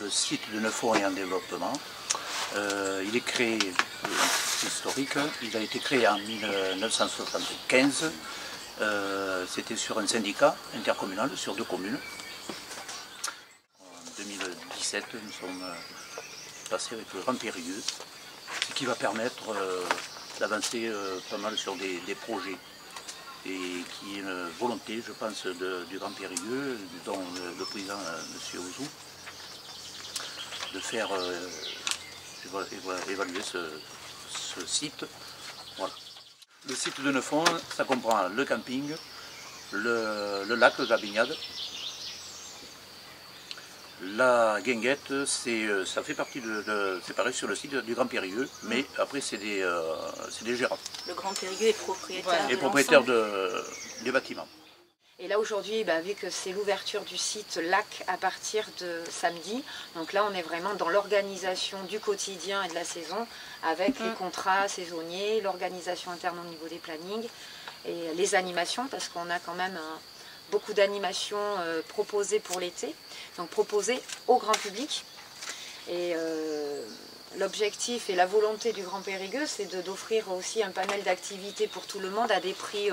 le site de Neufort est en développement. Il est créé, c'est historique, il a été créé en 1975. C'était sur un syndicat intercommunal sur 2 communes. En 2017, nous sommes passés avec le Grand Périgueux, ce qui va permettre d'avancer pas mal sur des projets. Et qui est une volonté, je pense, du Grand Périgueux, dont le président, M. Ouzou, de faire évaluer ce site. Voilà. Le site de Neufort, ça comprend le camping, le lac, la baignade. La guinguette, ça fait partie c'est pareil sur le site du Grand Périgueux, mais après c'est des girafes. Le Grand Périgueux est propriétaire, voilà, et propriétaire des bâtiments. Et là aujourd'hui, vu que c'est l'ouverture du site lac à partir de samedi, donc là on est vraiment dans l'organisation du quotidien et de la saison, avec les contrats saisonniers, l'organisation interne au niveau des plannings et les animations, parce qu'on a quand même beaucoup d'animations proposées pour l'été, donc proposées au grand public. Et l'objectif et la volonté du Grand Périgueux, c'est d'offrir aussi un panel d'activités pour tout le monde à des prix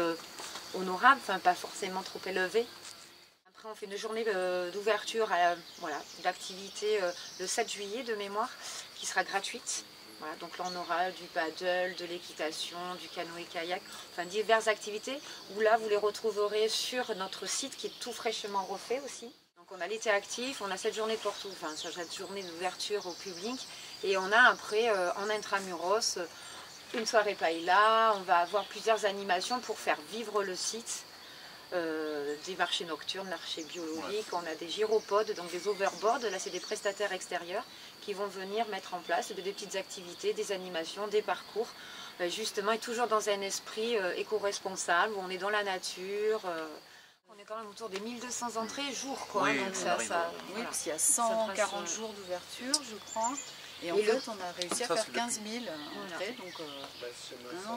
honorables, enfin pas forcément trop élevés. Après on fait une journée d'ouverture d'activité le 7 juillet de mémoire, qui sera gratuite. Voilà, donc là on aura du paddle, de l'équitation, du canoë-kayak, enfin diverses activités où là vous les retrouverez sur notre site qui est tout fraîchement refait aussi. Donc on a l'été actif, on a cette journée cette journée d'ouverture au public et on a après en intramuros une soirée paella, on va avoir plusieurs animations pour faire vivre le site. Des marchés nocturnes, marchés biologiques, on a des gyropodes, donc des overboards, là c'est des prestataires extérieurs qui vont venir mettre en place des petites activités, des animations, des parcours, justement et toujours dans un esprit éco-responsable, où on est dans la nature. On est quand même autour des 1200 entrées jour, quoi. Oui, donc oui, parce qu'il y a 140 jours d'ouverture, je crois. Et en fait, on a réussi à faire 15 000 entrées, donc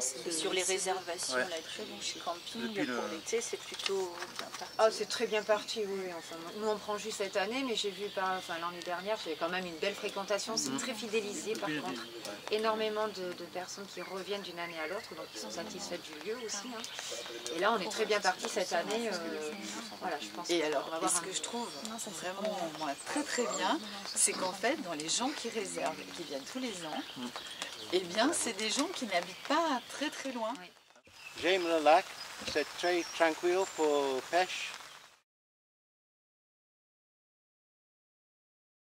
c'est sur les réservations là-dessus, chez camping, pour l'été, c'est plutôt bien parti. Ah, c'est très bien parti, oui. Enfin, nous, on prend juste cette année, mais j'ai vu l'année dernière, j'avais quand même une belle fréquentation. C'est très fidélisé, par contre. Énormément de personnes qui reviennent d'une année à l'autre, donc ils sont satisfaits du lieu aussi. Et là, on est très bien parti cette année. Voilà, je pense. Et alors, ce que je trouve vraiment très très bien, c'est qu'en fait, dans les gens qui réservent, et qui viennent tous les ans, eh bien c'est des gens qui n'habitent pas très très loin. J'aime le lac, c'est très tranquille pour pêche.